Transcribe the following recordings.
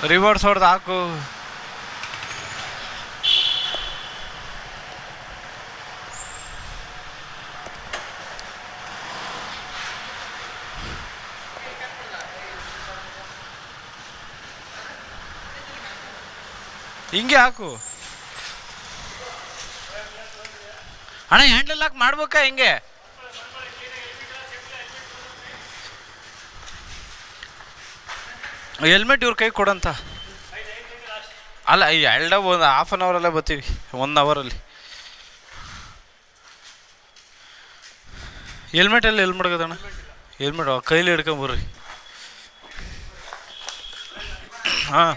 Reverse ಹೊಡೆದು ಹಾಕು. ಹಿಂಗೆ ಹಾಕು ಅಣ್ಣ. ಹ್ಯಾಂಡಲ್ ಹಾಕಿ ಮಾಡ್ಬೇಕಾ ಹಿಂಗೆ? ಹೆಲ್ಮೆಟ್ ಇವ್ರ ಕೈ ಕೊಡಂತ ಅಲ್ಲ. ಎರಡು ಒಂದು ಹಾಫ್ ಆನ್ ಅವರಲ್ಲೇ ಬರ್ತೀವಿ, 1 ಅವರಲ್ಲಿ. ಹೆಲ್ಮೆಟ್ ಎಲ್ಲ ಎಲ್ಲಿ ಮಡಗದಣ್ಣ? ಹೆಲ್ಮೆಟ್ ಕೈಲಿ ಹಿಡ್ಕೊಂಬರ್ರಿ. ಹಾಂ,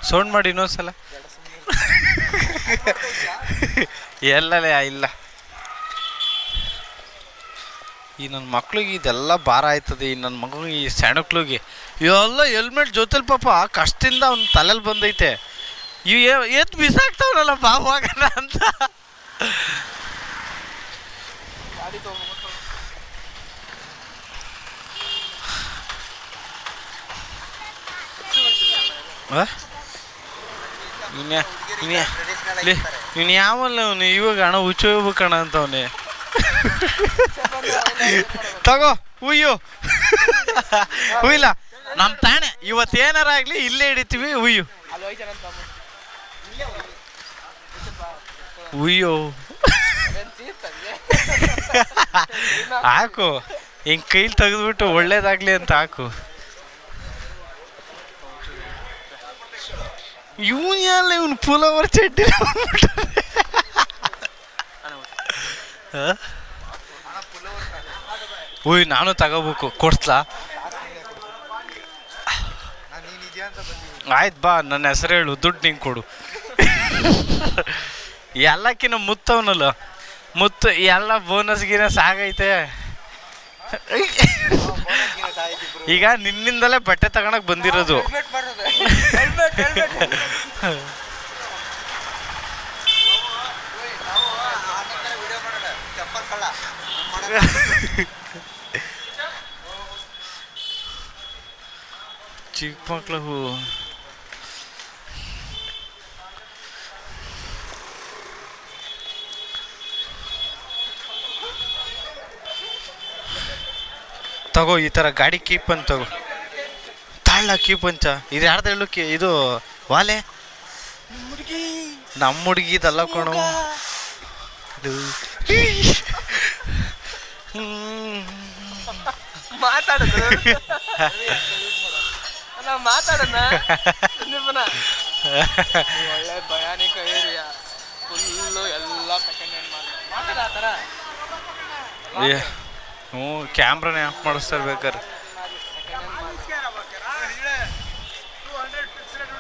ಸೌಂಡ್ ಮಾಡಿ ಇನ್ನೊಂದ್ಸಲ. ಎಲ್ಲಲೇ ಇಲ್ಲ. ಈ ನನ್ನ ಮಕ್ಳಿಗೆ ಇದೆಲ್ಲ ಭಾರ ಆಯ್ತದೆ. ಈ ನನ್ನ ಮಗಳಿಗೆ, ಈ ಸಣ್ಣಕ್ಳಿಗೆ ಇವೆಲ್ಲ ಹೆಲ್ಮೆಟ್ ಜೊತೆಲಿ ಪಾಪ ಕಷ್ಟದಿಂದ ಅವ್ನ ತಲೆಯಲ್ಲಿ ಬಂದೈತೆ. ಇವು ಎದ್ದು ಬಿಸಾಕ್ತಾವನಲ್ಲ ಬಾವಾಗಣ ಅಂತ. ಇವ್ನು ಯಾವಲ್ಲ ಅವನು ಇವಾಗ ಹಣ ಹುಚ್ಚೋಗ್ಬೇಕಣ ಅಂತವನೇ. ತಗೋ ಹುಯ್ಯು. ಹುಯ್ಲ ನಮ್ಮ ತಾಣೆ ಇವತ್ತೇನಾರ ಆಗ್ಲಿ ಇಲ್ಲೇ ಹಿಡಿತೀವಿ. ಹುಯ್ಯು ಹುಯ್ಯೋ ಹಾಕು. ಹಿಂಗೆ ಕೈಲಿ ತೆಗೆದ್ಬಿಟ್ಟು ಒಳ್ಳೇದಾಗ್ಲಿ ಅಂತ ಹಾಕು. ಇವನ್ ಎಲ್ಲ ಇವನು ಪುಲವರ್ ಚಡ್ಡಿ. ಓಯ್ ನಾನು ತಗೋಬೇಕು, ಕೊಡ್ಸ್ಲಾ? ಆಯ್ತು ಬಾ, ನನ್ನ ಹೆಸರು ಹೇಳು, ದುಡ್ಡು ನಿಂಗೆ ಕೊಡು. ಎಲ್ಲಕ್ಕಿನ್ನ ಮುತ್ತವನಲ್ಲ, ಮುತ್ತು ಎಲ್ಲ ಬೋನಸ್ ಗಿನಸ್ ಆಗೈತೆ. ಈಗ ನಿನ್ನಿಂದಲೇ ಬಟ್ಟೆ ತಗೊಳಕ್ ಬಂದಿರೋದು. ಚಿಕ್ಕ ಮಕ್ಳು ತಗೋ, ಈ ಥರ ಗಾಡಿ ಕೀಪ್ ಅಂತ ತಗೋ. ತಾಳ ಕೀಪ್ ಅಂಚ. ಇದು ಯಾರ್ದು ಹೇಳು? ಇದು ವಾಲೆ ನಮ್ಮ ಹುಡುಗಿದಲ್ಲ ಕಣೋ. ಹ್ಞೂ, ಕ್ಯಾಮ್ರಾನೇ ಆಫ್ ಮಾಡಿಸ್ತಾರೆ ಬೇಕಾರೆ.